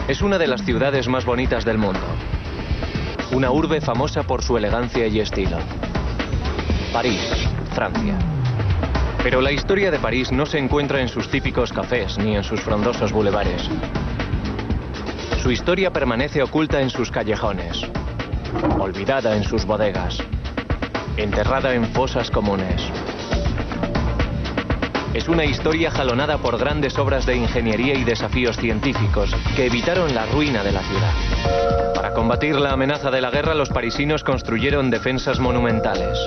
Es una de las ciudades más bonitas del mundo. Una urbe famosa por su elegancia y estilo. París, Francia. Pero la historia de París no se encuentra en sus típicos cafés ni en sus frondosos bulevares. Su historia permanece oculta en sus callejones, olvidada en sus bodegas, enterrada en fosas comunes. Es una historia jalonada por grandes obras de ingeniería y desafíos científicos que evitaron la ruina de la ciudad. Para combatir la amenaza de la guerra, los parisinos construyeron defensas monumentales.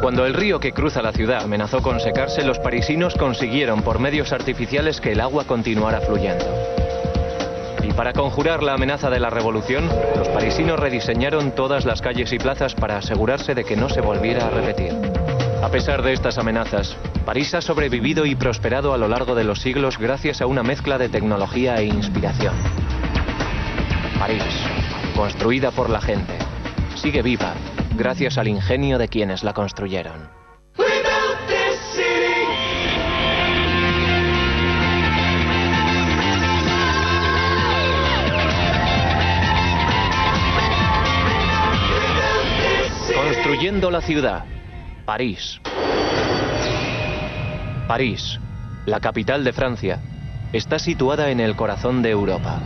Cuando el río que cruza la ciudad amenazó con secarse, los parisinos consiguieron por medios artificiales que el agua continuara fluyendo. Y para conjurar la amenaza de la revolución, los parisinos rediseñaron todas las calles y plazas para asegurarse de que no se volviera a repetir. A pesar de estas amenazas, París ha sobrevivido y prosperado a lo largo de los siglos gracias a una mezcla de tecnología e inspiración. París, construida por la gente, sigue viva gracias al ingenio de quienes la construyeron. Construyendo la ciudad, París. París, la capital de Francia, está situada en el corazón de Europa.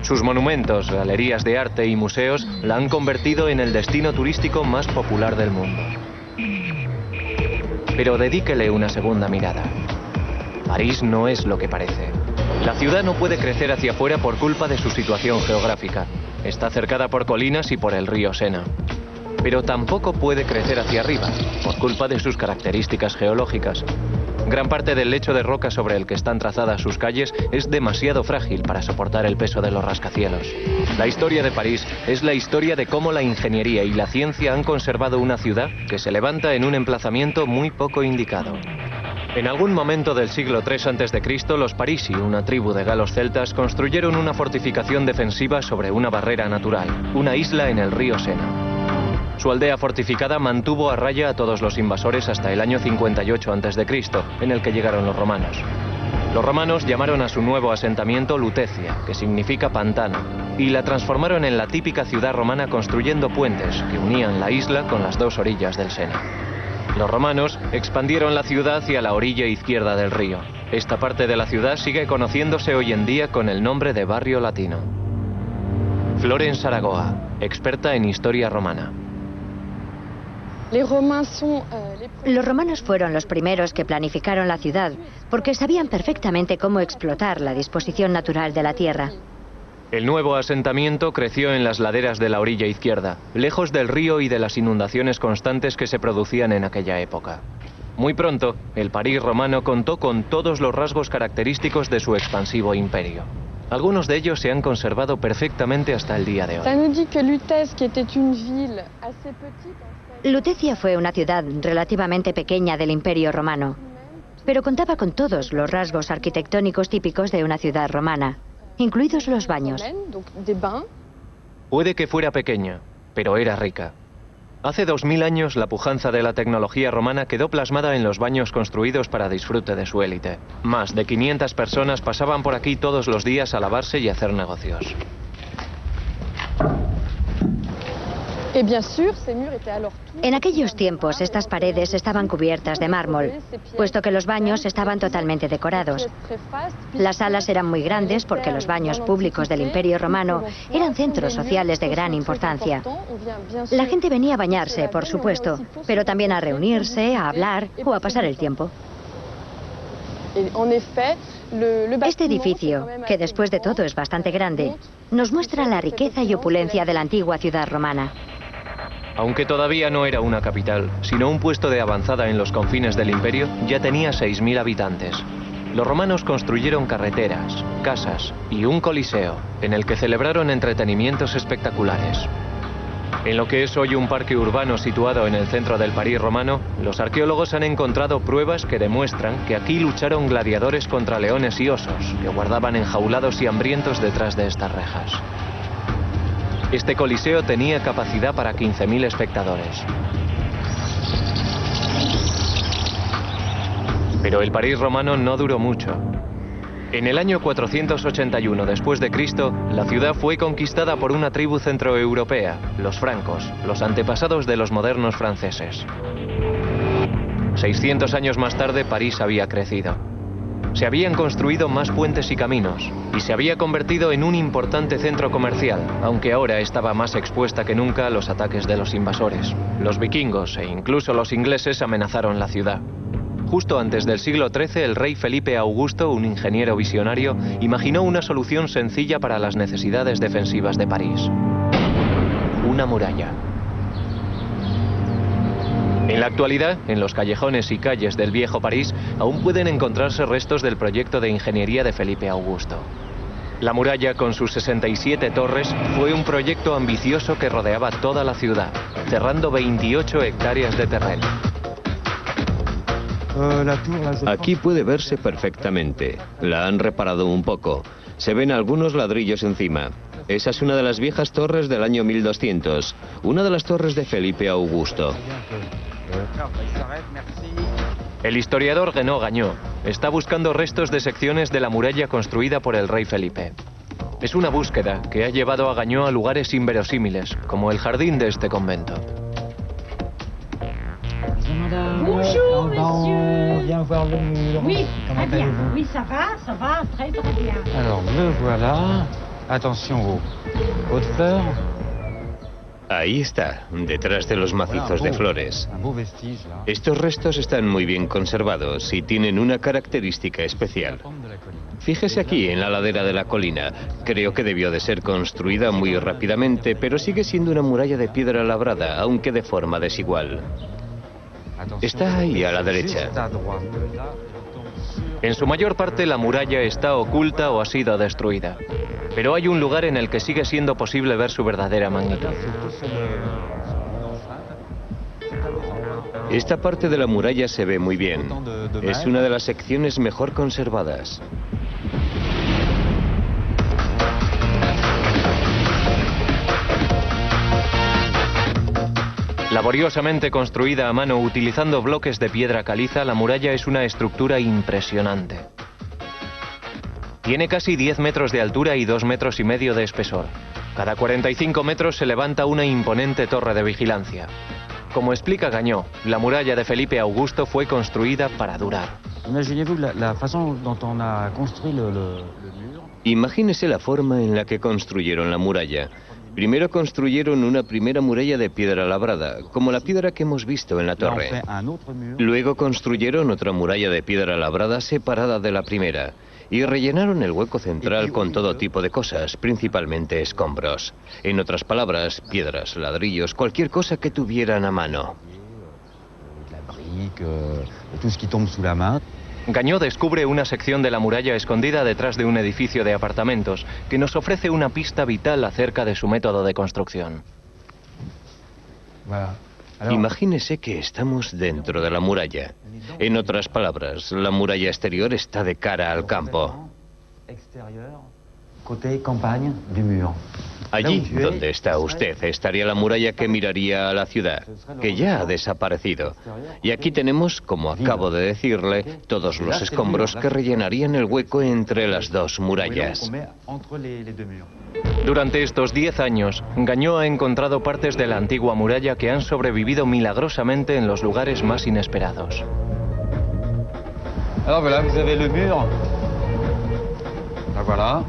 Sus monumentos, galerías de arte y museos la han convertido en el destino turístico más popular del mundo. Pero dedíquele una segunda mirada. París no es lo que parece. La ciudad no puede crecer hacia afuera por culpa de su situación geográfica. Está cercada por colinas y por el río Sena. Pero tampoco puede crecer hacia arriba, por culpa de sus características geológicas. Gran parte del lecho de roca sobre el que están trazadas sus calles es demasiado frágil para soportar el peso de los rascacielos. La historia de París es la historia de cómo la ingeniería y la ciencia han conservado una ciudad que se levanta en un emplazamiento muy poco indicado. En algún momento del siglo III a.C., los Parisi, una tribu de galos celtas, construyeron una fortificación defensiva sobre una barrera natural, una isla en el río Sena. Su aldea fortificada mantuvo a raya a todos los invasores hasta el año 58 a.C., en el que llegaron los romanos. Los romanos llamaron a su nuevo asentamiento Lutecia, que significa pantano, y la transformaron en la típica ciudad romana construyendo puentes que unían la isla con las dos orillas del Sena. Los romanos expandieron la ciudad hacia la orilla izquierda del río. Esta parte de la ciudad sigue conociéndose hoy en día con el nombre de Barrio Latino. Florence Aragoa, experta en historia romana. Los romanos fueron los primeros que planificaron la ciudad porque sabían perfectamente cómo explotar la disposición natural de la tierra. El nuevo asentamiento creció en las laderas de la orilla izquierda, lejos del río y de las inundaciones constantes que se producían en aquella época. Muy pronto, el París romano contó con todos los rasgos característicos de su expansivo imperio. Algunos de ellos se han conservado perfectamente hasta el día de hoy. Lutecia fue una ciudad relativamente pequeña del Imperio Romano, pero contaba con todos los rasgos arquitectónicos típicos de una ciudad romana, incluidos los baños. Puede que fuera pequeña, pero era rica. Hace 2000 años la pujanza de la tecnología romana quedó plasmada en los baños construidos para disfrute de su élite. Más de 500 personas pasaban por aquí todos los días a lavarse y hacer negocios. En aquellos tiempos estas paredes estaban cubiertas de mármol, puesto que los baños estaban totalmente decorados. Las salas eran muy grandes porque los baños públicos del Imperio Romano eran centros sociales de gran importancia. La gente venía a bañarse, por supuesto, pero también a reunirse, a hablar o a pasar el tiempo. Este edificio, que después de todo es bastante grande, nos muestra la riqueza y opulencia de la antigua ciudad romana. Aunque todavía no era una capital, sino un puesto de avanzada en los confines del imperio, ya tenía 6.000 habitantes. Los romanos construyeron carreteras, casas y un coliseo, en el que celebraron entretenimientos espectaculares. En lo que es hoy un parque urbano situado en el centro del París romano, los arqueólogos han encontrado pruebas que demuestran que aquí lucharon gladiadores contra leones y osos, que guardaban enjaulados y hambrientos detrás de estas rejas. Este coliseo tenía capacidad para 15.000 espectadores. Pero el París romano no duró mucho. En el año 481 después de Cristo, la ciudad fue conquistada por una tribu centroeuropea, los francos, los antepasados de los modernos franceses. 600 años más tarde, París había crecido. Se habían construido más puentes y caminos, y se había convertido en un importante centro comercial, aunque ahora estaba más expuesta que nunca a los ataques de los invasores. Los vikingos e incluso los ingleses amenazaron la ciudad. Justo antes del siglo XIII, el rey Felipe Augusto, un ingeniero visionario, imaginó una solución sencilla para las necesidades defensivas de París: una muralla. En la actualidad, en los callejones y calles del viejo París, aún pueden encontrarse restos del proyecto de ingeniería de Felipe Augusto. La muralla, con sus 67 torres, fue un proyecto ambicioso que rodeaba toda la ciudad, cerrando 28 hectáreas de terreno. Aquí puede verse perfectamente. La han reparado un poco. Se ven algunos ladrillos encima. Esa es una de las viejas torres del año 1200, una de las torres de Felipe Augusto. El historiador Guénot Gagnon está buscando restos de secciones de la muralla construida por el rey Felipe. Es una búsqueda que ha llevado a Gagnon a lugares inverosímiles, como el jardín de este convento. Bonjour, monsieur. Viens voir le mur. Oui, très bien. Oui, ça va, très bien. Alors, le voilà. Attention aux de fleurs. Ahí está, detrás de los macizos de flores. Estos restos están muy bien conservados y tienen una característica especial. Fíjese aquí, en la ladera de la colina. Creo que debió de ser construida muy rápidamente, pero sigue siendo una muralla de piedra labrada, aunque de forma desigual. Está ahí a la derecha. En su mayor parte, la muralla está oculta o ha sido destruida. Pero hay un lugar en el que sigue siendo posible ver su verdadera magnitud. Esta parte de la muralla se ve muy bien. Es una de las secciones mejor conservadas. Laboriosamente construida a mano utilizando bloques de piedra caliza, la muralla es una estructura impresionante. Tiene casi 10 metros de altura y 2,5 metros de espesor. Cada 45 metros se levanta una imponente torre de vigilancia. Como explica Gagnon, la muralla de Felipe Augusto fue construida para durar. Imagínese la forma en la que construyeron la muralla. Primero construyeron una primera muralla de piedra labrada, como la piedra que hemos visto en la torre. Luego construyeron otra muralla de piedra labrada separada de la primera y rellenaron el hueco central con todo tipo de cosas, principalmente escombros. En otras palabras, piedras, ladrillos, cualquier cosa que tuvieran a mano. Gagnon descubre una sección de la muralla escondida detrás de un edificio de apartamentos que nos ofrece una pista vital acerca de su método de construcción. Imagínese que estamos dentro de la muralla. En otras palabras, la muralla exterior está de cara al campo. Allí donde está usted estaría la muralla que miraría a la ciudad, que ya ha desaparecido. Y aquí tenemos, como acabo de decirle, todos los escombros que rellenarían el hueco entre las dos murallas. Durante estos 10 años, Gagnon ha encontrado partes de la antigua muralla que han sobrevivido milagrosamente en los lugares más inesperados. Alors voilà, vous avez le mur. La voilà.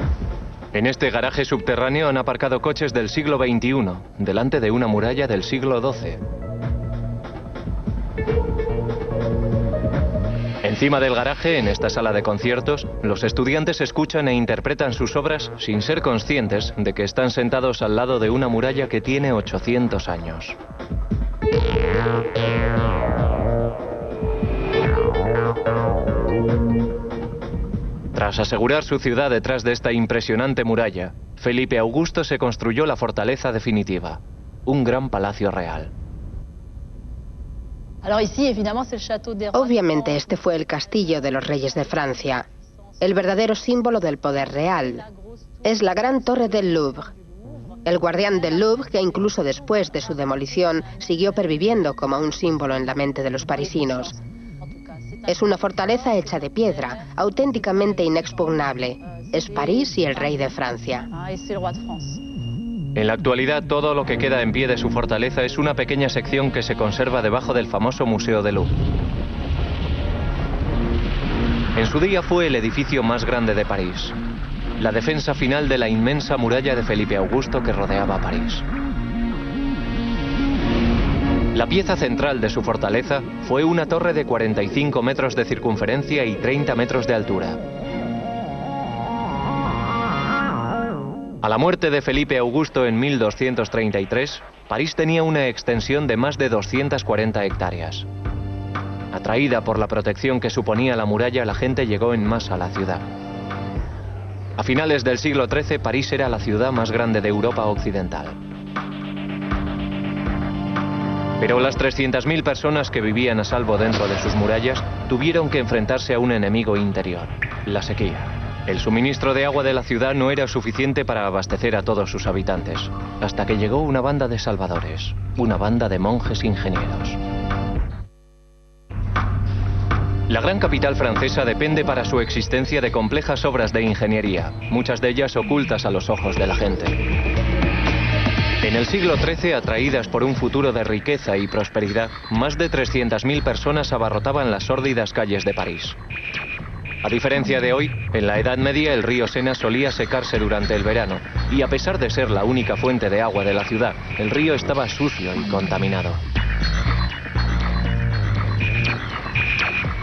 En este garaje subterráneo han aparcado coches del siglo XXI, delante de una muralla del siglo XII. Encima del garaje, en esta sala de conciertos, los estudiantes escuchan e interpretan sus obras sin ser conscientes de que están sentados al lado de una muralla que tiene 800 años. Tras asegurar su ciudad detrás de esta impresionante muralla, Felipe Augusto se construyó la fortaleza definitiva, un gran palacio real. Obviamente este fue el castillo de los reyes de Francia, el verdadero símbolo del poder real. Es la gran torre del Louvre, el guardián del Louvre que incluso después de su demolición siguió perviviendo como un símbolo en la mente de los parisinos. Es una fortaleza hecha de piedra, auténticamente inexpugnable. Es París y el rey de Francia. En la actualidad, todo lo que queda en pie de su fortaleza es una pequeña sección que se conserva debajo del famoso Museo del Louvre. En su día fue el edificio más grande de París, la defensa final de la inmensa muralla de Felipe Augusto que rodeaba París. La pieza central de su fortaleza fue una torre de 45 metros de circunferencia y 30 metros de altura. A la muerte de Felipe Augusto en 1233, París tenía una extensión de más de 240 hectáreas. Atraída por la protección que suponía la muralla, la gente llegó en masa a la ciudad. A finales del siglo XIII, París era la ciudad más grande de Europa occidental. Pero las 300.000 personas que vivían a salvo dentro de sus murallas tuvieron que enfrentarse a un enemigo interior, la sequía. El suministro de agua de la ciudad no era suficiente para abastecer a todos sus habitantes, hasta que llegó una banda de salvadores, una banda de monjes ingenieros. La gran capital francesa depende para su existencia de complejas obras de ingeniería, muchas de ellas ocultas a los ojos de la gente. En el siglo XIII, atraídas por un futuro de riqueza y prosperidad, más de 300.000 personas abarrotaban las sórdidas calles de París. A diferencia de hoy, en la Edad Media el río Sena solía secarse durante el verano, y a pesar de ser la única fuente de agua de la ciudad, el río estaba sucio y contaminado.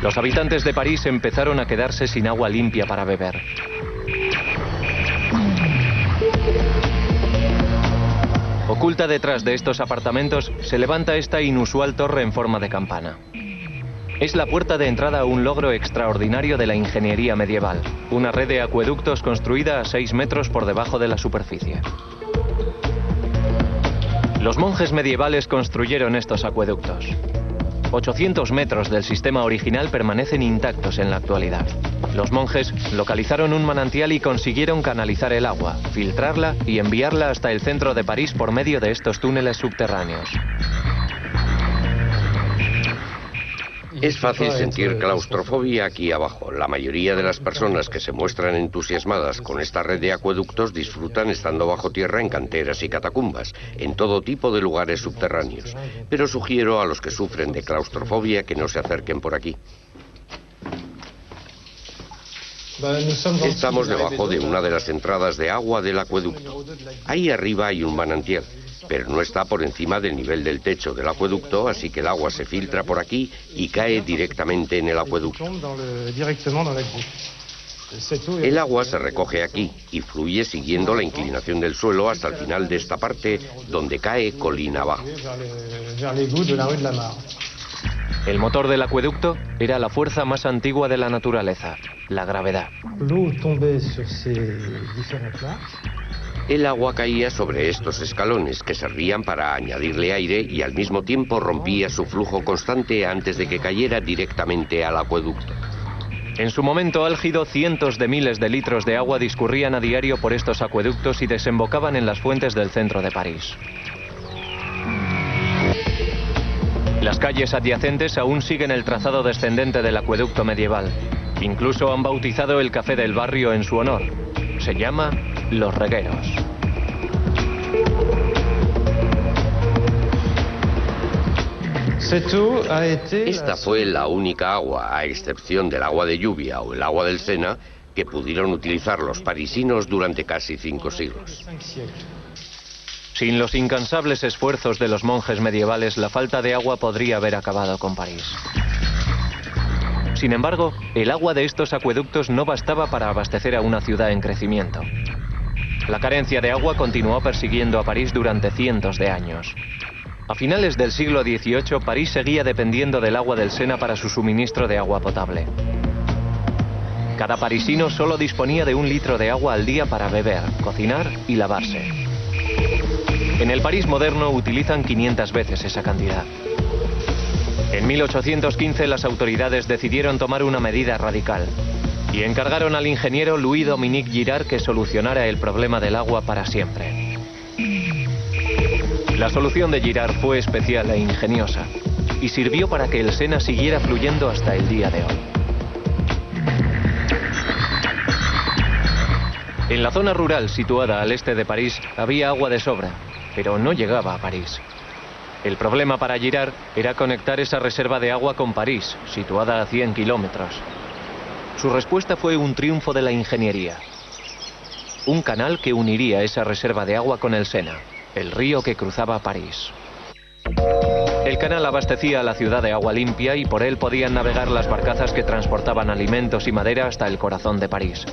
Los habitantes de París empezaron a quedarse sin agua limpia para beber. Oculta detrás de estos apartamentos se levanta esta inusual torre en forma de campana. Es la puerta de entrada a un logro extraordinario de la ingeniería medieval, una red de acueductos construida a 6 metros por debajo de la superficie. Los monjes medievales construyeron estos acueductos. 800 metros del sistema original permanecen intactos en la actualidad. Los monjes localizaron un manantial y consiguieron canalizar el agua, filtrarla y enviarla hasta el centro de París por medio de estos túneles subterráneos. Es fácil sentir claustrofobia aquí abajo. La mayoría de las personas que se muestran entusiasmadas con esta red de acueductos disfrutan estando bajo tierra en canteras y catacumbas, en todo tipo de lugares subterráneos. Pero sugiero a los que sufren de claustrofobia que no se acerquen por aquí. Estamos debajo de una de las entradas de agua del acueducto. Ahí arriba hay un manantial, pero no está por encima del nivel del techo del acueducto, así que el agua se filtra por aquí y cae directamente en el acueducto. El agua se recoge aquí y fluye siguiendo la inclinación del suelo hasta el final de esta parte, donde cae colina abajo. El motor del acueducto era la fuerza más antigua de la naturaleza, la gravedad. El agua caía sobre estos escalones que servían para añadirle aire y al mismo tiempo rompía su flujo constante antes de que cayera directamente al acueducto. En su momento álgido, cientos de miles de litros de agua discurrían a diario por estos acueductos y desembocaban en las fuentes del centro de París. Las calles adyacentes aún siguen el trazado descendente del acueducto medieval. Incluso han bautizado el café del barrio en su honor. Se llama Los Regueros. Esta fue la única agua, a excepción del agua de lluvia o el agua del Sena, que pudieron utilizar los parisinos durante casi 5 siglos. Sin los incansables esfuerzos de los monjes medievales, la falta de agua podría haber acabado con París. Sin embargo, el agua de estos acueductos no bastaba para abastecer a una ciudad en crecimiento. La carencia de agua continuó persiguiendo a París durante cientos de años. A finales del siglo XVIII, París seguía dependiendo del agua del Sena para su suministro de agua potable. Cada parisino solo disponía de 1 litro de agua al día para beber, cocinar y lavarse. En el París moderno utilizan 500 veces esa cantidad. En 1815 las autoridades decidieron tomar una medida radical y encargaron al ingeniero Louis-Dominique Girard que solucionara el problema del agua para siempre. La solución de Girard fue especial e ingeniosa. y sirvió para que el Sena siguiera fluyendo hasta el día de hoy. En la zona rural situada al este de París había agua de sobra, pero no llegaba a París. El problema para Girard era conectar esa reserva de agua con París, situada a 100 kilómetros. Su respuesta fue un triunfo de la ingeniería. Un canal que uniría esa reserva de agua con el Sena, el río que cruzaba París. El canal abastecía a la ciudad de agua limpia y por él podían navegar las barcazas que transportaban alimentos y madera hasta el corazón de París.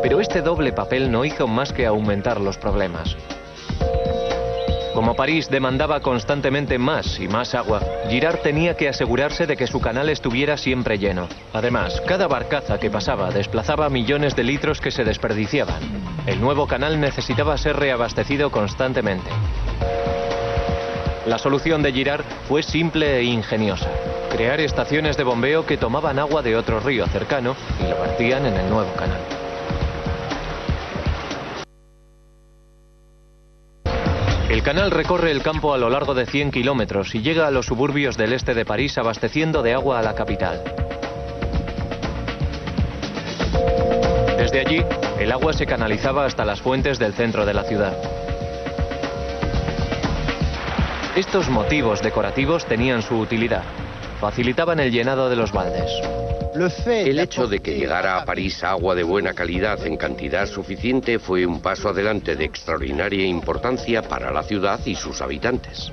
Pero este doble papel no hizo más que aumentar los problemas. Como París demandaba constantemente más y más agua, Girard tenía que asegurarse de que su canal estuviera siempre lleno. Además, cada barcaza que pasaba desplazaba millones de litros que se desperdiciaban. El nuevo canal necesitaba ser reabastecido constantemente. La solución de Girard fue simple e ingeniosa: crear estaciones de bombeo que tomaban agua de otro río cercano y lo vertían en el nuevo canal. El canal recorre el campo a lo largo de 100 kilómetros y llega a los suburbios del este de París abasteciendo de agua a la capital. Desde allí, el agua se canalizaba hasta las fuentes del centro de la ciudad. Estos motivos decorativos tenían su utilidad. Facilitaban el llenado de los baldes. El hecho de que llegara a París agua de buena calidad en cantidad suficiente fue un paso adelante de extraordinaria importancia para la ciudad y sus habitantes.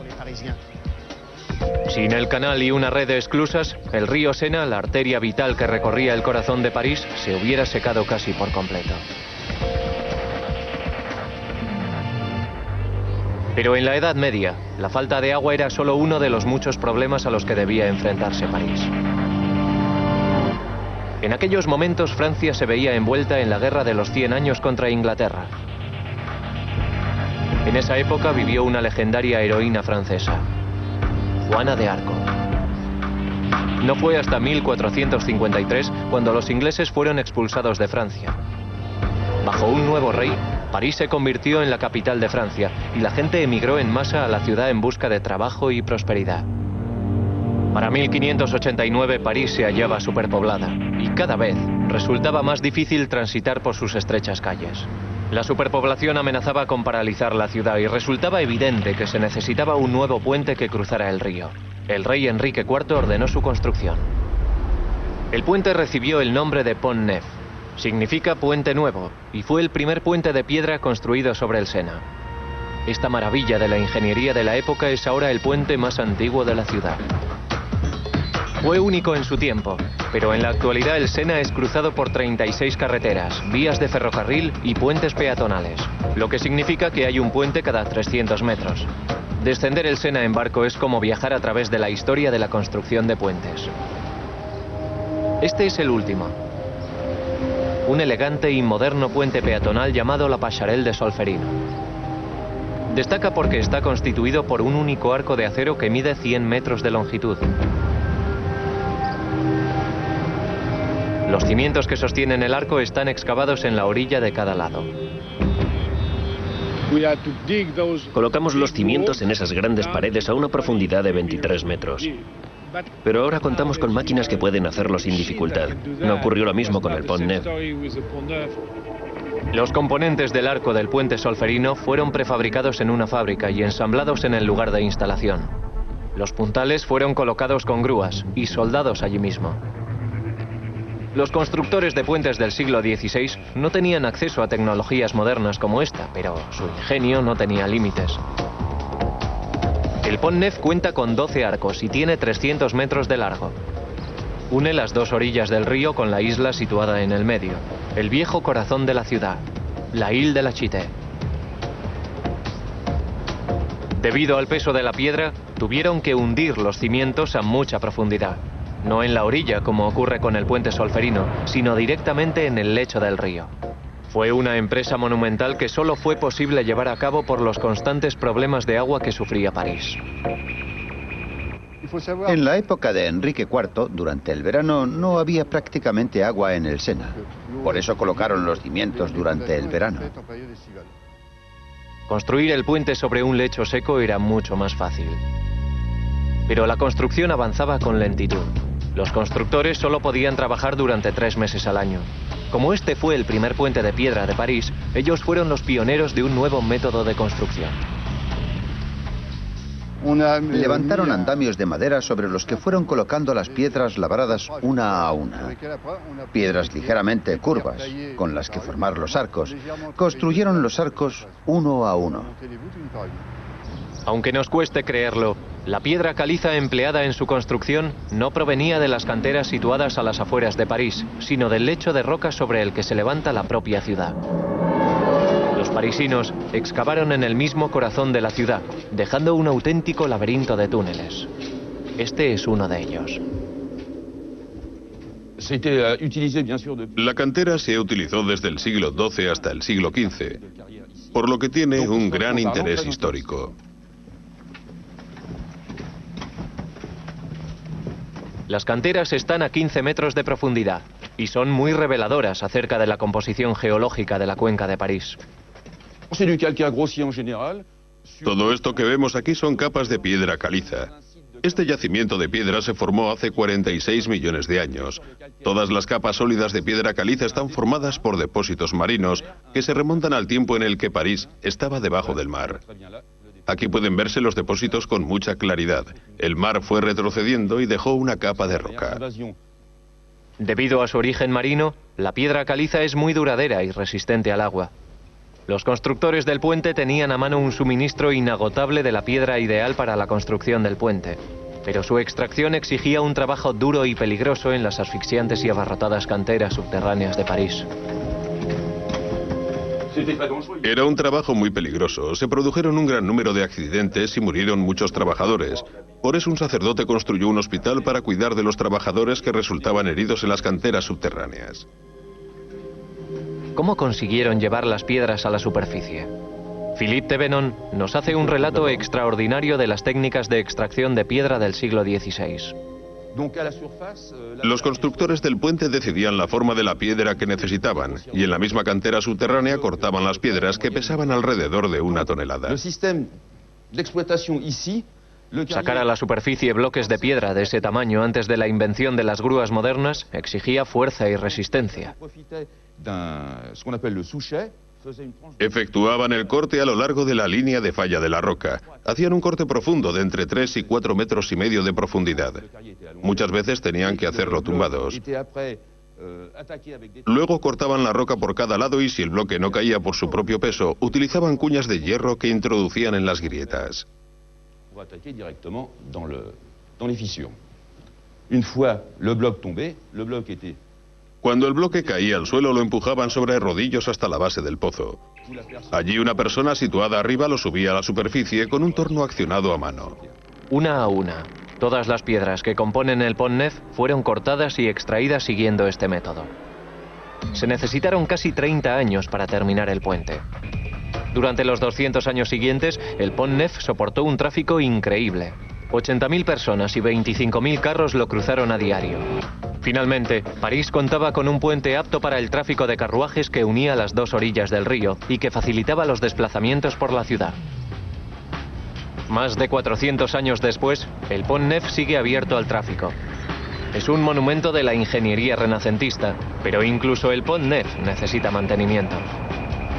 Sin el canal y una red de esclusas, el río Sena, la arteria vital que recorría el corazón de París, se hubiera secado casi por completo. Pero en la Edad Media, la falta de agua era solo uno de los muchos problemas a los que debía enfrentarse París. En aquellos momentos Francia se veía envuelta en la guerra de los 100 años contra Inglaterra. En esa época vivió una legendaria heroína francesa, Juana de Arco. No fue hasta 1453 cuando los ingleses fueron expulsados de Francia. Bajo un nuevo rey, París se convirtió en la capital de Francia y la gente emigró en masa a la ciudad en busca de trabajo y prosperidad. Para 1589 París se hallaba superpoblada y cada vez resultaba más difícil transitar por sus estrechas calles. La superpoblación amenazaba con paralizar la ciudad y resultaba evidente que se necesitaba un nuevo puente que cruzara el río. El rey Enrique IV ordenó su construcción. El puente recibió el nombre de Pont Neuf. Significa puente nuevo y fue el primer puente de piedra construido sobre el Sena. Esta maravilla de la ingeniería de la época es ahora el puente más antiguo de la ciudad. Fue único en su tiempo, pero en la actualidad el Sena es cruzado por 36 carreteras, vías de ferrocarril y puentes peatonales, lo que significa que hay un puente cada 300 metros. Descender el Sena en barco es como viajar a través de la historia de la construcción de puentes. Este es el último. Un elegante y moderno puente peatonal llamado la Passerelle de Solferino. Destaca porque está constituido por un único arco de acero que mide 100 metros de longitud. Los cimientos que sostienen el arco están excavados en la orilla de cada lado. Colocamos los cimientos en esas grandes paredes a una profundidad de 23 metros. Pero ahora contamos con máquinas que pueden hacerlo sin dificultad. No ocurrió lo mismo con el Pont Neuf. Los componentes del arco del puente Solferino fueron prefabricados en una fábrica y ensamblados en el lugar de instalación. Los puntales fueron colocados con grúas y soldados allí mismo. Los constructores de puentes del siglo XVI no tenían acceso a tecnologías modernas como esta, pero su ingenio no tenía límites. El Pont Neuf cuenta con 12 arcos y tiene 300 metros de largo. Une las dos orillas del río con la isla situada en el medio, el viejo corazón de la ciudad, la Île de la Cité. Debido al peso de la piedra, tuvieron que hundir los cimientos a mucha profundidad. No en la orilla, como ocurre con el puente Solferino, sino directamente en el lecho del río. Fue una empresa monumental que solo fue posible llevar a cabo por los constantes problemas de agua que sufría París. En la época de Enrique IV, durante el verano, no había prácticamente agua en el Sena. Por eso colocaron los cimientos durante el verano. Construir el puente sobre un lecho seco era mucho más fácil. Pero la construcción avanzaba con lentitud. Los constructores solo podían trabajar durante 3 meses al año. Como este fue el primer puente de piedra de París, ellos fueron los pioneros de un nuevo método de construcción. Levantaron andamios de madera sobre los que fueron colocando las piedras labradas una a una. Piedras ligeramente curvas, con las que formar los arcos. Construyeron los arcos uno a uno. Aunque nos cueste creerlo, la piedra caliza empleada en su construcción no provenía de las canteras situadas a las afueras de París, sino del lecho de roca sobre el que se levanta la propia ciudad. Los parisinos excavaron en el mismo corazón de la ciudad, dejando un auténtico laberinto de túneles. Este es uno de ellos. La cantera se utilizó desde el siglo XII hasta el siglo XV, por lo que tiene un gran interés histórico. Las canteras están a 15 metros de profundidad y son muy reveladoras acerca de la composición geológica de la cuenca de París. Todo esto que vemos aquí son capas de piedra caliza. Este yacimiento de piedra se formó hace 46 millones de años. Todas las capas sólidas de piedra caliza están formadas por depósitos marinos que se remontan al tiempo en el que París estaba debajo del mar. Aquí pueden verse los depósitos con mucha claridad. El mar fue retrocediendo y dejó una capa de roca. Debido a su origen marino, la piedra caliza es muy duradera y resistente al agua. Los constructores del puente tenían a mano un suministro inagotable de la piedra ideal para la construcción del puente, pero su extracción exigía un trabajo duro y peligroso en las asfixiantes y abarrotadas canteras subterráneas de París. Era un trabajo muy peligroso. Se produjeron un gran número de accidentes y murieron muchos trabajadores. Por eso un sacerdote construyó un hospital para cuidar de los trabajadores que resultaban heridos en las canteras subterráneas. ¿Cómo consiguieron llevar las piedras a la superficie? Philippe Thévenon nos hace un relato extraordinario de las técnicas de extracción de piedra del siglo XVI. Los constructores del puente decidían la forma de la piedra que necesitaban y en la misma cantera subterránea cortaban las piedras que pesaban alrededor de 1 tonelada. Sacar a la superficie bloques de piedra de ese tamaño antes de la invención de las grúas modernas exigía fuerza y resistencia. Efectuaban el corte a lo largo de la línea de falla de la roca. Hacían un corte profundo de entre 3 y 4 metros y medio de profundidad. Muchas veces tenían que hacerlo tumbados. Luego cortaban la roca por cada lado y si el bloque no caía por su propio peso, utilizaban cuñas de hierro que introducían en las grietas. Cuando el bloque caía al suelo, lo empujaban sobre rodillos hasta la base del pozo. Allí una persona situada arriba lo subía a la superficie con un torno accionado a mano. Una a una, todas las piedras que componen el Pont Neuf fueron cortadas y extraídas siguiendo este método. Se necesitaron casi 30 años para terminar el puente. Durante los 200 años siguientes, el Pont Neuf soportó un tráfico increíble. 80.000 personas y 25.000 carros lo cruzaron a diario. Finalmente, París contaba con un puente apto para el tráfico de carruajes que unía las 2 orillas del río y que facilitaba los desplazamientos por la ciudad. Más de 400 años después, el Pont Neuf sigue abierto al tráfico. Es un monumento de la ingeniería renacentista, pero incluso el Pont Neuf necesita mantenimiento.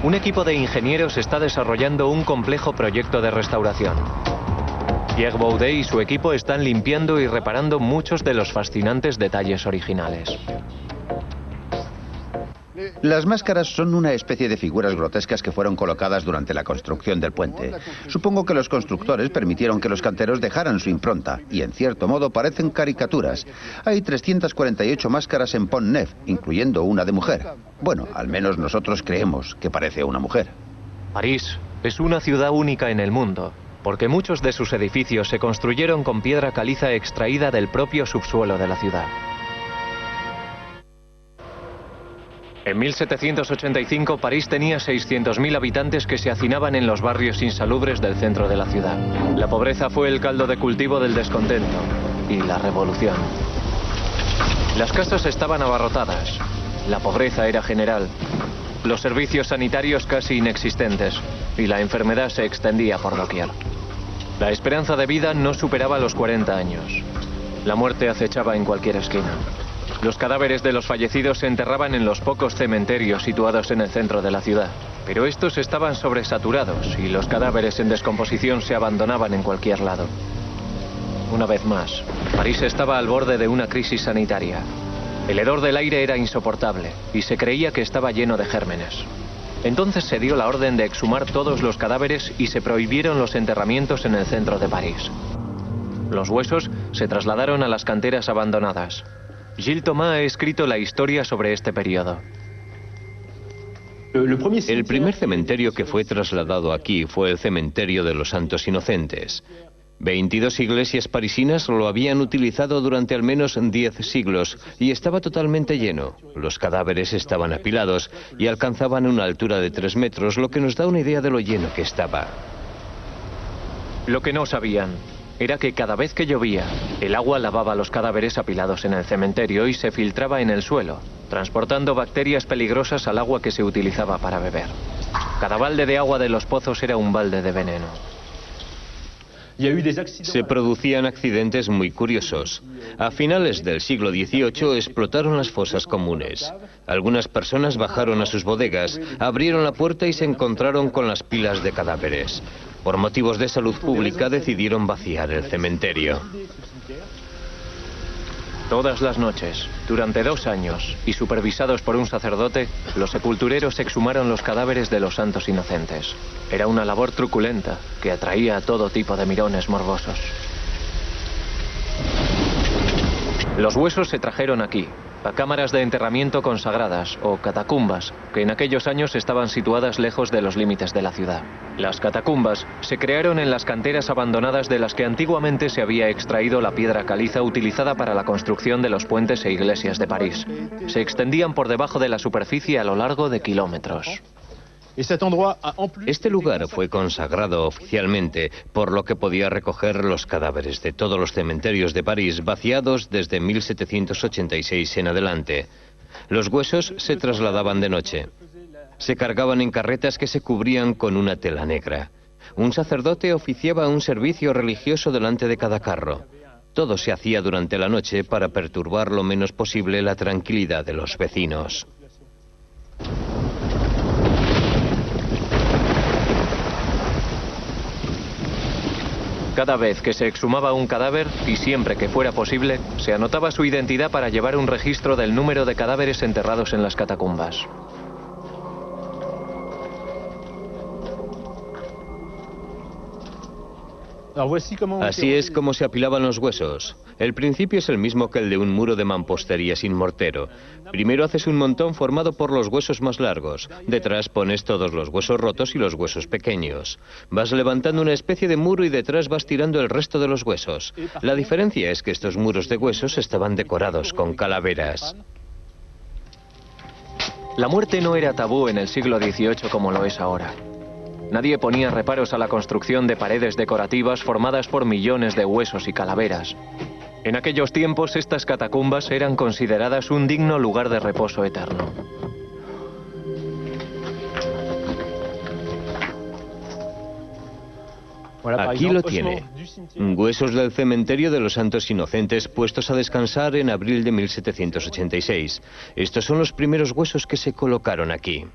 Un equipo de ingenieros está desarrollando un complejo proyecto de restauración. Pierre Baudet y su equipo están limpiando y reparando muchos de los fascinantes detalles originales. Las máscaras son una especie de figuras grotescas que fueron colocadas durante la construcción del puente. Supongo que los constructores permitieron que los canteros dejaran su impronta y en cierto modo parecen caricaturas. Hay 348 máscaras en Pont Neuf, incluyendo una de mujer. Bueno, al menos nosotros creemos que parece una mujer. París es una ciudad única en el mundo, porque muchos de sus edificios se construyeron con piedra caliza extraída del propio subsuelo de la ciudad. En 1785, París tenía 600.000 habitantes que se hacinaban en los barrios insalubres del centro de la ciudad. La pobreza fue el caldo de cultivo del descontento y la revolución. Las casas estaban abarrotadas, la pobreza era general, los servicios sanitarios casi inexistentes y la enfermedad se extendía por doquier. La esperanza de vida no superaba los 40 años. La muerte acechaba en cualquier esquina. Los cadáveres de los fallecidos se enterraban en los pocos cementerios situados en el centro de la ciudad. Pero estos estaban sobresaturados y los cadáveres en descomposición se abandonaban en cualquier lado. Una vez más, París estaba al borde de una crisis sanitaria. El hedor del aire era insoportable y se creía que estaba lleno de gérmenes. Entonces se dio la orden de exhumar todos los cadáveres y se prohibieron los enterramientos en el centro de París. Los huesos se trasladaron a las canteras abandonadas. Gilles Thomas ha escrito la historia sobre este periodo. El primer cementerio que fue trasladado aquí fue el cementerio de los Santos Inocentes. 22 iglesias parisinas lo habían utilizado durante al menos 10 siglos y estaba totalmente lleno. Los cadáveres estaban apilados y alcanzaban una altura de 3 metros, lo que nos da una idea de lo lleno que estaba. Lo que no sabían era que cada vez que llovía, el agua lavaba los cadáveres apilados en el cementerio y se filtraba en el suelo, transportando bacterias peligrosas al agua que se utilizaba para beber. Cada balde de agua de los pozos era un balde de veneno. Se producían accidentes muy curiosos. A finales del siglo XVIII explotaron las fosas comunes. Algunas personas bajaron a sus bodegas, abrieron la puerta y se encontraron con las pilas de cadáveres. Por motivos de salud pública decidieron vaciar el cementerio. Todas las noches, durante 2 años, y supervisados por un sacerdote, los sepultureros exhumaron los cadáveres de los santos inocentes. Era una labor truculenta que atraía a todo tipo de mirones morbosos. Los huesos se trajeron aquí, a cámaras de enterramiento consagradas, o catacumbas, que en aquellos años estaban situadas lejos de los límites de la ciudad. Las catacumbas se crearon en las canteras abandonadas de las que antiguamente se había extraído la piedra caliza utilizada para la construcción de los puentes e iglesias de París. Se extendían por debajo de la superficie a lo largo de kilómetros. Este lugar fue consagrado oficialmente, por lo que podía recoger los cadáveres de todos los cementerios de París vaciados desde 1786 en adelante. Los huesos se trasladaban de noche. Se cargaban en carretas que se cubrían con una tela negra. Un sacerdote oficiaba un servicio religioso delante de cada carro. Todo se hacía durante la noche para perturbar lo menos posible la tranquilidad de los vecinos. Cada vez que se exhumaba un cadáver, y siempre que fuera posible, se anotaba su identidad para llevar un registro del número de cadáveres enterrados en las catacumbas. Así es como se apilaban los huesos. El principio es el mismo que el de un muro de mampostería sin mortero. Primero haces un montón formado por los huesos más largos. Detrás pones todos los huesos rotos y los huesos pequeños. Vas levantando una especie de muro y detrás vas tirando el resto de los huesos. La diferencia es que estos muros de huesos estaban decorados con calaveras. La muerte no era tabú en el siglo XVIII como lo es ahora. Nadie ponía reparos a la construcción de paredes decorativas formadas por millones de huesos y calaveras. En aquellos tiempos, estas catacumbas eran consideradas un digno lugar de reposo eterno. Aquí lo tiene. Huesos del cementerio de los Santos Inocentes puestos a descansar en abril de 1786. Estos son los primeros huesos que se colocaron aquí.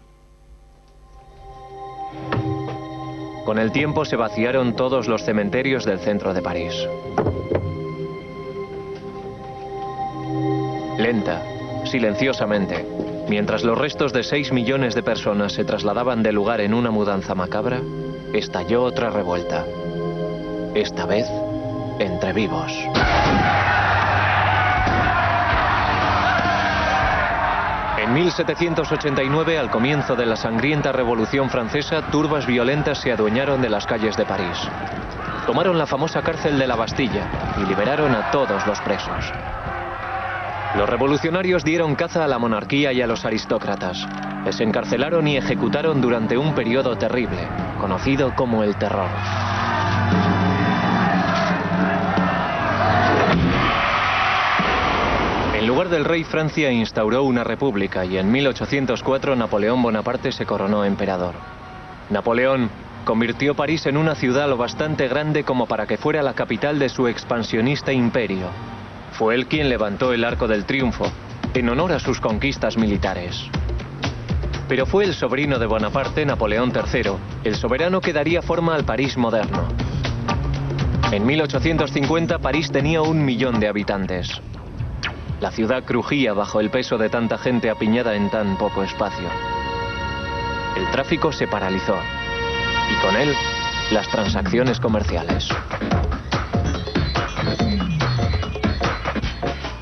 Con el tiempo se vaciaron todos los cementerios del centro de París. Lenta, silenciosamente, mientras los restos de 6 millones de personas se trasladaban de lugar en una mudanza macabra, estalló otra revuelta. Esta vez, entre vivos. En 1789, al comienzo de la sangrienta Revolución Francesa, turbas violentas se adueñaron de las calles de París. Tomaron la famosa cárcel de la Bastilla y liberaron a todos los presos. Los revolucionarios dieron caza a la monarquía y a los aristócratas. Les encarcelaron y ejecutaron durante un periodo terrible, conocido como el Terror. En lugar del rey, Francia instauró una república y en 1804 Napoleón Bonaparte se coronó emperador. Napoleón convirtió París en una ciudad lo bastante grande como para que fuera la capital de su expansionista imperio. Fue él quien levantó el Arco del Triunfo, en honor a sus conquistas militares. Pero fue el sobrino de Bonaparte, Napoleón III, el soberano que daría forma al París moderno. En 1850 París tenía 1 millón de habitantes. La ciudad crujía bajo el peso de tanta gente apiñada en tan poco espacio. El tráfico se paralizó y con él las transacciones comerciales.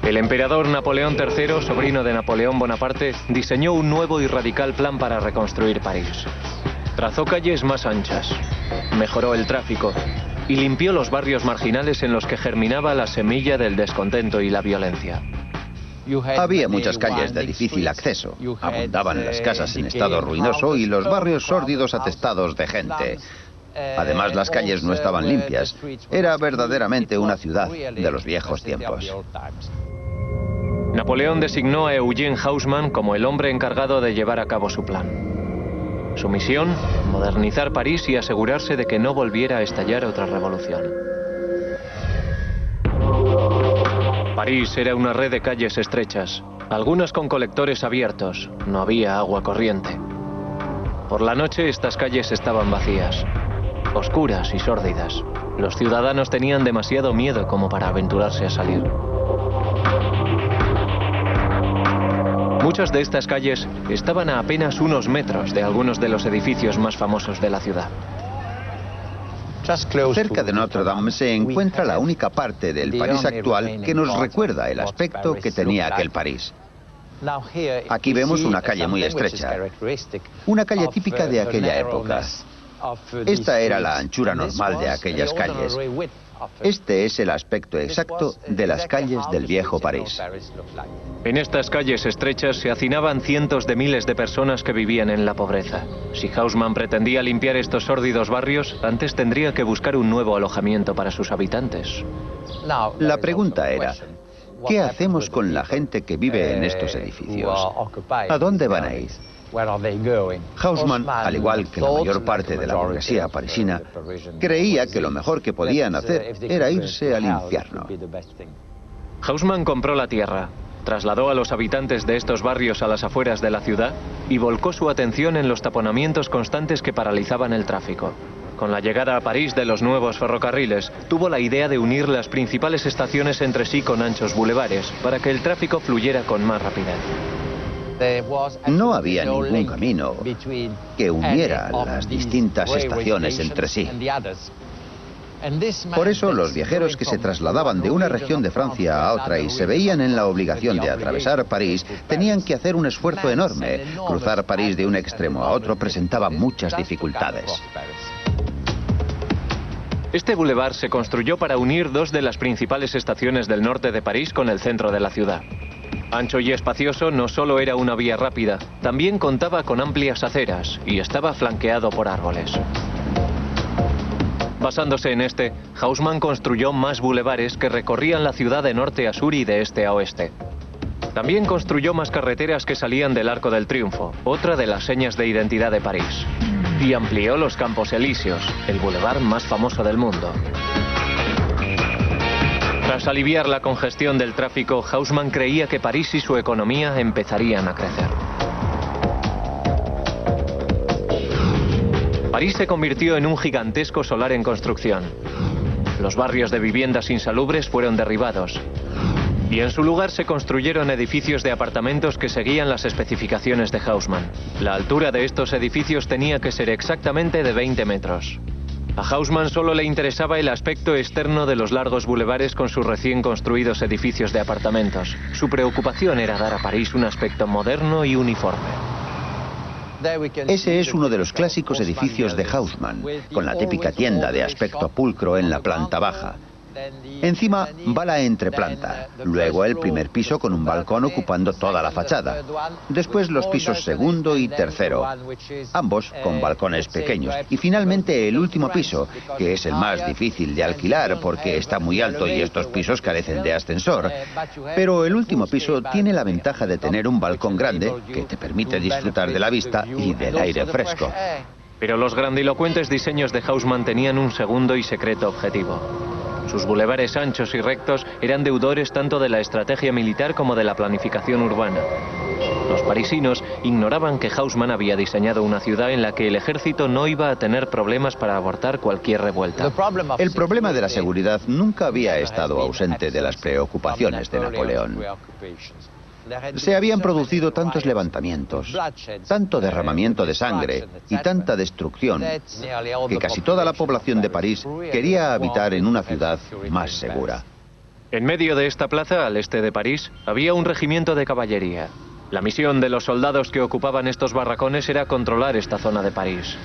El emperador Napoleón III, sobrino de Napoleón Bonaparte, diseñó un nuevo y radical plan para reconstruir París. Trazó calles más anchas, mejoró el tráfico y limpió los barrios marginales en los que germinaba la semilla del descontento y la violencia. Había muchas calles de difícil acceso, abundaban las casas en estado ruinoso y los barrios sórdidos atestados de gente. Además, las calles no estaban limpias. Era verdaderamente una ciudad de los viejos tiempos. Napoleón designó a Eugène Haussmann como el hombre encargado de llevar a cabo su plan. Su misión, modernizar París y asegurarse de que no volviera a estallar otra revolución. París era una red de calles estrechas, algunas con colectores abiertos, no había agua corriente. Por la noche estas calles estaban vacías, oscuras y sórdidas. Los ciudadanos tenían demasiado miedo como para aventurarse a salir. Muchas de estas calles estaban a apenas unos metros de algunos de los edificios más famosos de la ciudad. Cerca de Notre Dame se encuentra la única parte del París actual que nos recuerda el aspecto que tenía aquel París. Aquí vemos una calle muy estrecha, una calle típica de aquella época. Esta era la anchura normal de aquellas calles. Este es el aspecto exacto de las calles del viejo París. En estas calles estrechas se hacinaban cientos de miles de personas que vivían en la pobreza. Si Haussmann pretendía limpiar estos sórdidos barrios, antes tendría que buscar un nuevo alojamiento para sus habitantes. La pregunta era, ¿qué hacemos con la gente que vive en estos edificios? ¿A dónde van a ir? Haussmann, al igual que la mayor parte de la burguesía parisina, creía que lo mejor que podían hacer era irse al infierno. Haussmann compró la tierra, trasladó a los habitantes de estos barrios a las afueras de la ciudad y volcó su atención en los taponamientos constantes que paralizaban el tráfico. Con la llegada a París de los nuevos ferrocarriles, tuvo la idea de unir las principales estaciones entre sí con anchos bulevares para que el tráfico fluyera con más rapidez. No había ningún camino que uniera las distintas estaciones entre sí. Por eso los viajeros que se trasladaban de una región de Francia a otra y se veían en la obligación de atravesar París, tenían que hacer un esfuerzo enorme. Cruzar París de un extremo a otro presentaba muchas dificultades. Este bulevar se construyó para unir dos de las principales estaciones del norte de París con el centro de la ciudad. Ancho y espacioso, no solo era una vía rápida, también contaba con amplias aceras y estaba flanqueado por árboles. Basándose en este, Haussmann construyó más bulevares que recorrían la ciudad de norte a sur y de este a oeste. También construyó más carreteras que salían del Arco del Triunfo, otra de las señas de identidad de París. Y amplió los Campos Elíseos, el bulevar más famoso del mundo. Tras aliviar la congestión del tráfico, Haussmann creía que París y su economía empezarían a crecer. París se convirtió en un gigantesco solar en construcción. Los barrios de viviendas insalubres fueron derribados. Y en su lugar se construyeron edificios de apartamentos que seguían las especificaciones de Haussmann. La altura de estos edificios tenía que ser exactamente de 20 metros. A Haussmann solo le interesaba el aspecto externo de los largos bulevares con sus recién construidos edificios de apartamentos. Su preocupación era dar a París un aspecto moderno y uniforme. Ese es uno de los clásicos edificios de Haussmann, con la típica tienda de aspecto pulcro en la planta baja. Encima va la entreplanta, luego el primer piso con un balcón ocupando toda la fachada. Después los pisos segundo y tercero, ambos con balcones pequeños. Y finalmente el último piso, que es el más difícil de alquilar porque está muy alto y estos pisos carecen de ascensor. Pero el último piso tiene la ventaja de tener un balcón grande que te permite disfrutar de la vista y del aire fresco. Pero los grandilocuentes diseños de Haussmann tenían un segundo y secreto objetivo. Sus bulevares anchos y rectos eran deudores tanto de la estrategia militar como de la planificación urbana. Los parisinos ignoraban que Haussmann había diseñado una ciudad en la que el ejército no iba a tener problemas para abortar cualquier revuelta. El problema de la seguridad nunca había estado ausente de las preocupaciones de Napoleón. Se habían producido tantos levantamientos, tanto derramamiento de sangre y tanta destrucción que casi toda la población de París quería habitar en una ciudad más segura. En medio de esta plaza, al este de París, había un regimiento de caballería. La misión de los soldados que ocupaban estos barracones era controlar esta zona de París.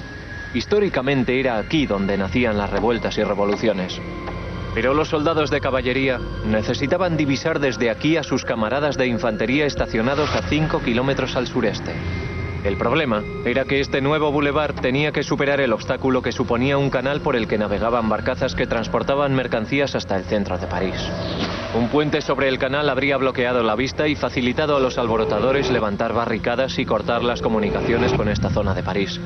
Históricamente era aquí donde nacían las revueltas y revoluciones. Pero los soldados de caballería necesitaban divisar desde aquí a sus camaradas de infantería estacionados a 5 kilómetros al sureste. El problema era que este nuevo bulevar tenía que superar el obstáculo que suponía un canal por el que navegaban barcazas que transportaban mercancías hasta el centro de París. Un puente sobre el canal habría bloqueado la vista y facilitado a los alborotadores levantar barricadas y cortar las comunicaciones con esta zona de París.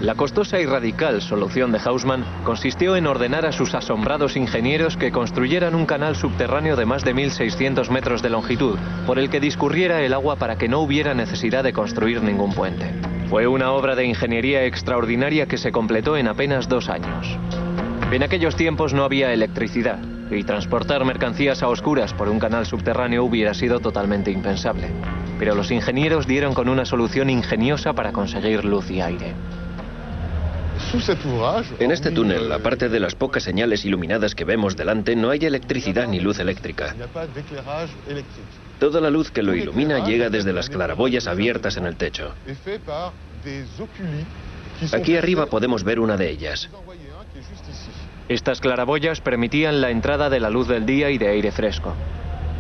La costosa y radical solución de Haussmann consistió en ordenar a sus asombrados ingenieros que construyeran un canal subterráneo de más de 1.600 metros de longitud, por el que discurriera el agua para que no hubiera necesidad de construir ningún puente. Fue una obra de ingeniería extraordinaria que se completó en apenas 2 años. En aquellos tiempos no había electricidad, y transportar mercancías a oscuras por un canal subterráneo hubiera sido totalmente impensable. Pero los ingenieros dieron con una solución ingeniosa para conseguir luz y aire. En este túnel, aparte de las pocas señales iluminadas que vemos delante, no hay electricidad ni luz eléctrica. Toda la luz que lo ilumina llega desde las claraboyas abiertas en el techo. Aquí arriba podemos ver una de ellas. Estas claraboyas permitían la entrada de la luz del día y de aire fresco.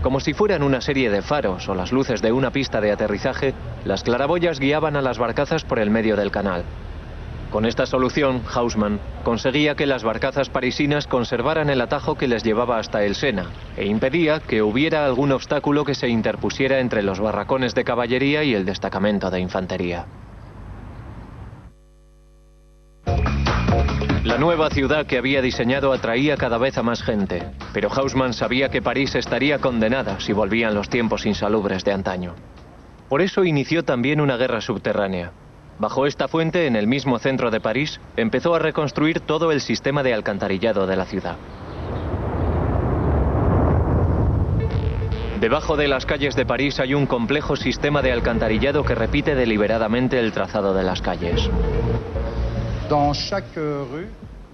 Como si fueran una serie de faros o las luces de una pista de aterrizaje, las claraboyas guiaban a las barcazas por el medio del canal. Con esta solución, Haussmann conseguía que las barcazas parisinas conservaran el atajo que les llevaba hasta el Sena e impedía que hubiera algún obstáculo que se interpusiera entre los barracones de caballería y el destacamento de infantería. La nueva ciudad que había diseñado atraía cada vez a más gente, pero Haussmann sabía que París estaría condenada si volvían los tiempos insalubres de antaño. Por eso inició también una guerra subterránea. Bajo esta fuente, en el mismo centro de París, empezó a reconstruir todo el sistema de alcantarillado de la ciudad. Debajo de las calles de París hay un complejo sistema de alcantarillado que repite deliberadamente el trazado de las calles.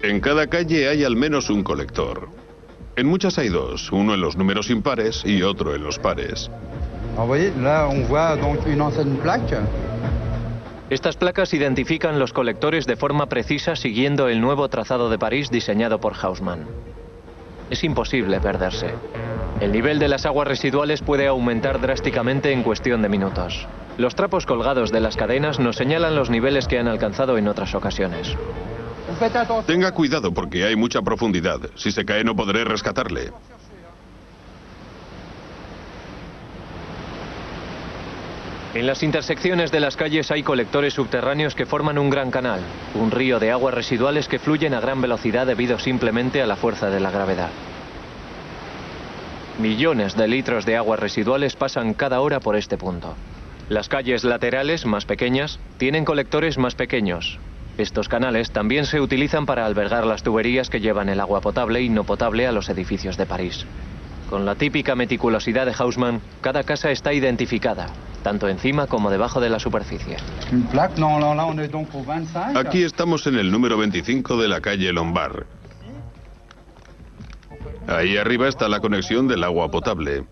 En cada calle hay al menos un colector. En muchas hay 2, uno en los números impares y otro en los pares. Estas placas identifican los colectores de forma precisa siguiendo el nuevo trazado de París diseñado por Haussmann. Es imposible perderse. El nivel de las aguas residuales puede aumentar drásticamente en cuestión de minutos. Los trapos colgados de las cadenas nos señalan los niveles que han alcanzado en otras ocasiones. Tenga cuidado porque hay mucha profundidad. Si se cae no podré rescatarle. En las intersecciones de las calles hay colectores subterráneos que forman un gran canal, un río de aguas residuales que fluyen a gran velocidad debido simplemente a la fuerza de la gravedad. Millones de litros de aguas residuales pasan cada hora por este punto. Las calles laterales, más pequeñas, tienen colectores más pequeños. Estos canales también se utilizan para albergar las tuberías que llevan el agua potable y no potable a los edificios de París. Con la típica meticulosidad de Haussmann, cada casa está identificada, tanto encima como debajo de la superficie. Aquí estamos en el número 25 de la calle Lombard. Ahí arriba está la conexión del agua potable.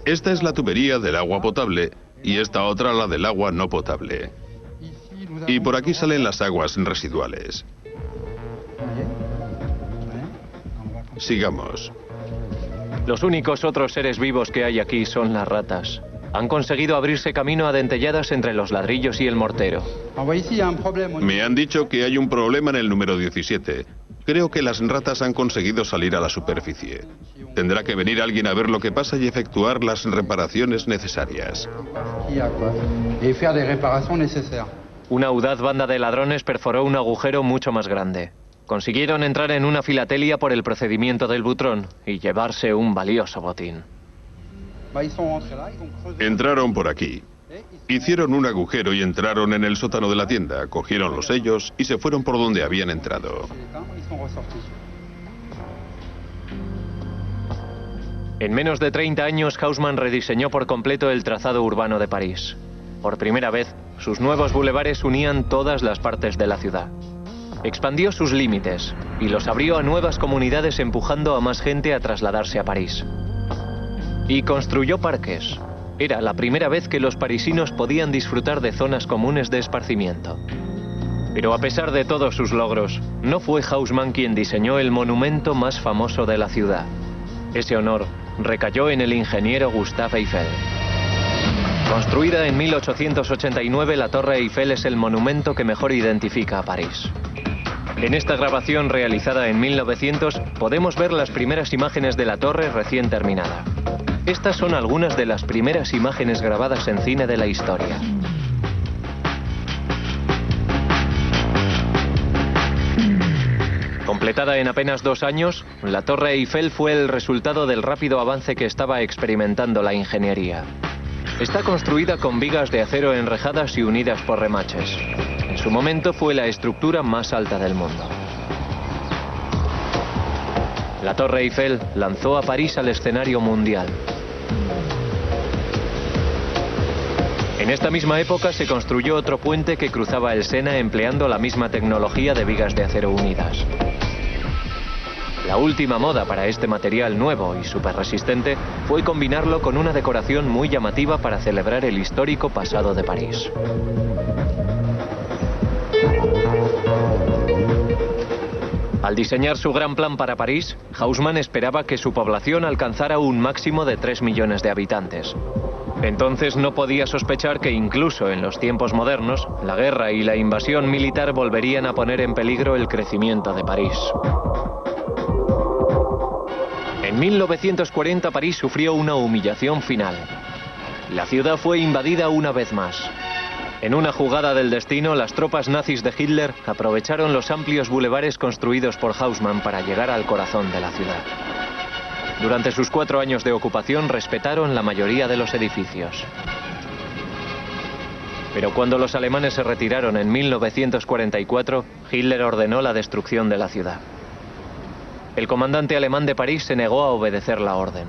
Esta es la tubería del agua potable y esta otra la del agua no potable. Y por aquí salen las aguas residuales. Sigamos. Los únicos otros seres vivos que hay aquí son las ratas. Han conseguido abrirse camino adentelladas entre los ladrillos y el mortero. Me han dicho que hay un problema en el número 17. Creo que las ratas han conseguido salir a la superficie. Tendrá que venir alguien a ver lo que pasa y efectuar las reparaciones necesarias. Una audaz banda de ladrones perforó un agujero mucho más grande. Consiguieron entrar en una filatelia por el procedimiento del butrón y llevarse un valioso botín. Entraron por aquí. Hicieron un agujero y entraron en el sótano de la tienda, cogieron los sellos y se fueron por donde habían entrado. En menos de 30 años, Haussmann rediseñó por completo el trazado urbano de París. Por primera vez, sus nuevos bulevares unían todas las partes de la ciudad. Expandió sus límites y los abrió a nuevas comunidades, empujando a más gente a trasladarse a París. Y construyó parques. Era la primera vez que los parisinos podían disfrutar de zonas comunes de esparcimiento. Pero a pesar de todos sus logros, no fue Haussmann quien diseñó el monumento más famoso de la ciudad. Ese honor recayó en el ingeniero Gustave Eiffel. Construida en 1889, la Torre Eiffel es el monumento que mejor identifica a París. En esta grabación realizada en 1900 podemos ver las primeras imágenes de la torre recién terminada. Estas son algunas de las primeras imágenes grabadas en cine de la historia. Completada en apenas 2 años, la Torre Eiffel fue el resultado del rápido avance que estaba experimentando la ingeniería. Está construida con vigas de acero enrejadas y unidas por remaches. En su momento fue la estructura más alta del mundo. La Torre Eiffel lanzó a París al escenario mundial. En esta misma época se construyó otro puente que cruzaba el Sena empleando la misma tecnología de vigas de acero unidas. La última moda para este material nuevo y súper resistente fue combinarlo con una decoración muy llamativa para celebrar el histórico pasado de París. Al diseñar su gran plan para París, Haussmann esperaba que su población alcanzara un máximo de 3 millones de habitantes. Entonces no podía sospechar que incluso en los tiempos modernos, la guerra y la invasión militar volverían a poner en peligro el crecimiento de París. En 1940 París sufrió una humillación final. La ciudad fue invadida una vez más. En una jugada del destino, las tropas nazis de Hitler aprovecharon los amplios bulevares construidos por Haussmann para llegar al corazón de la ciudad. Durante sus 4 años de ocupación respetaron la mayoría de los edificios. Pero cuando los alemanes se retiraron en 1944, Hitler ordenó la destrucción de la ciudad. El comandante alemán de París se negó a obedecer la orden.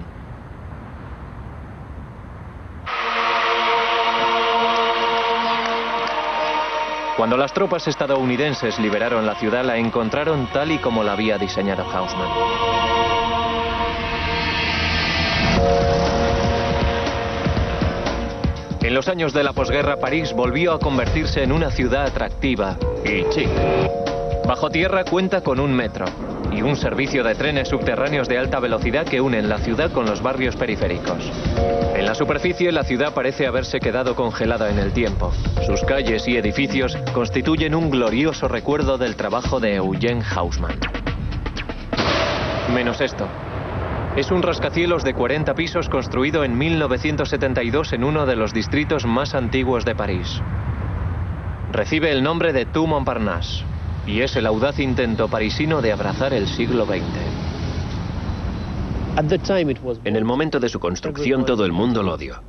Cuando las tropas estadounidenses liberaron la ciudad, la encontraron tal y como la había diseñado Haussmann. En los años de la posguerra, París volvió a convertirse en una ciudad atractiva y chic. Bajo tierra cuenta con un metro y un servicio de trenes subterráneos de alta velocidad que unen la ciudad con los barrios periféricos. En la superficie, la ciudad parece haberse quedado congelada en el tiempo. Sus calles y edificios constituyen un glorioso recuerdo del trabajo de Eugène Haussmann. Menos esto. Es un rascacielos de 40 pisos construido en 1972 en uno de los distritos más antiguos de París. Recibe el nombre de Tour Montparnasse y es el audaz intento parisino de abrazar el siglo XX. En el momento de su construcción todo el mundo lo odió.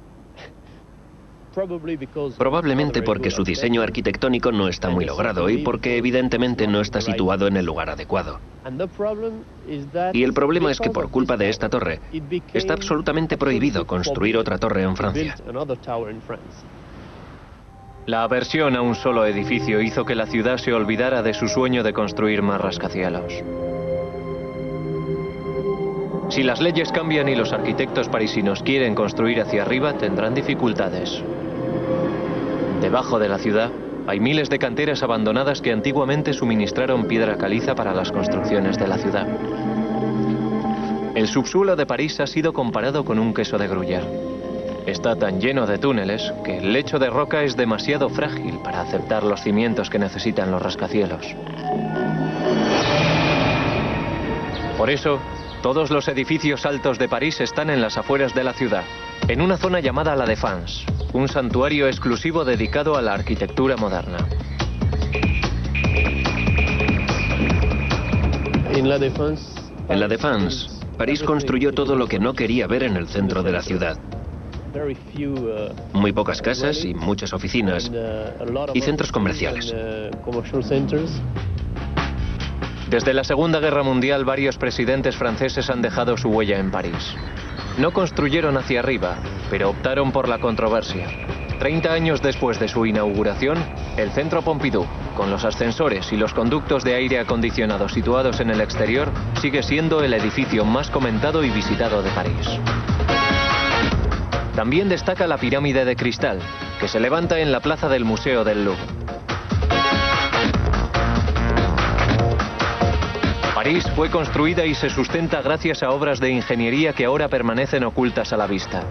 Probablemente porque su diseño arquitectónico no está muy logrado y porque evidentemente no está situado en el lugar adecuado. Y el problema es que por culpa de esta torre, está absolutamente prohibido construir otra torre en Francia. La aversión a un solo edificio hizo que la ciudad se olvidara de su sueño de construir más rascacielos. Si las leyes cambian y los arquitectos parisinos quieren construir hacia arriba, tendrán dificultades. Debajo de la ciudad hay miles de canteras abandonadas que antiguamente suministraron piedra caliza para las construcciones de la ciudad. El subsuelo de París ha sido comparado con un queso de Gruyère. Está tan lleno de túneles que el lecho de roca es demasiado frágil para aceptar los cimientos que necesitan los rascacielos. Por eso, todos los edificios altos de París están en las afueras de la ciudad, en una zona llamada La Défense. un santuario exclusivo dedicado a la arquitectura moderna. En la Défense, París construyó todo lo que no quería ver en el centro de la ciudad. Muy pocas casas y muchas oficinas y centros comerciales. Desde la Segunda Guerra Mundial, varios presidentes franceses han dejado su huella en París. No construyeron hacia arriba, pero optaron por la controversia. 30 años después de su inauguración, el Centro Pompidou, con los ascensores y los conductos de aire acondicionado situados en el exterior, sigue siendo el edificio más comentado y visitado de París. También destaca la pirámide de cristal, que se levanta en la plaza del Museo del Louvre. París fue construida y se sustenta gracias a obras de ingeniería que ahora permanecen ocultas a la vista.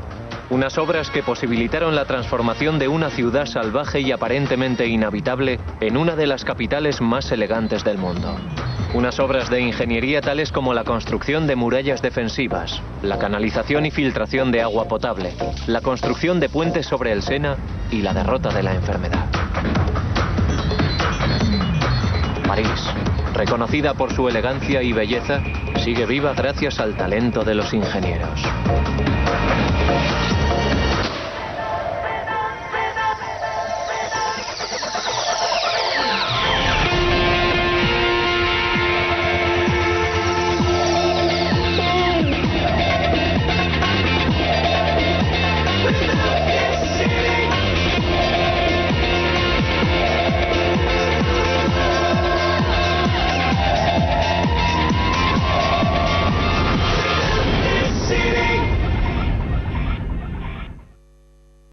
Unas obras que posibilitaron la transformación de una ciudad salvaje y aparentemente inhabitable en una de las capitales más elegantes del mundo. Unas obras de ingeniería tales como la construcción de murallas defensivas, la canalización y filtración de agua potable, la construcción de puentes sobre el Sena y la derrota de la enfermedad. París, reconocida por su elegancia y belleza, sigue viva gracias al talento de los ingenieros.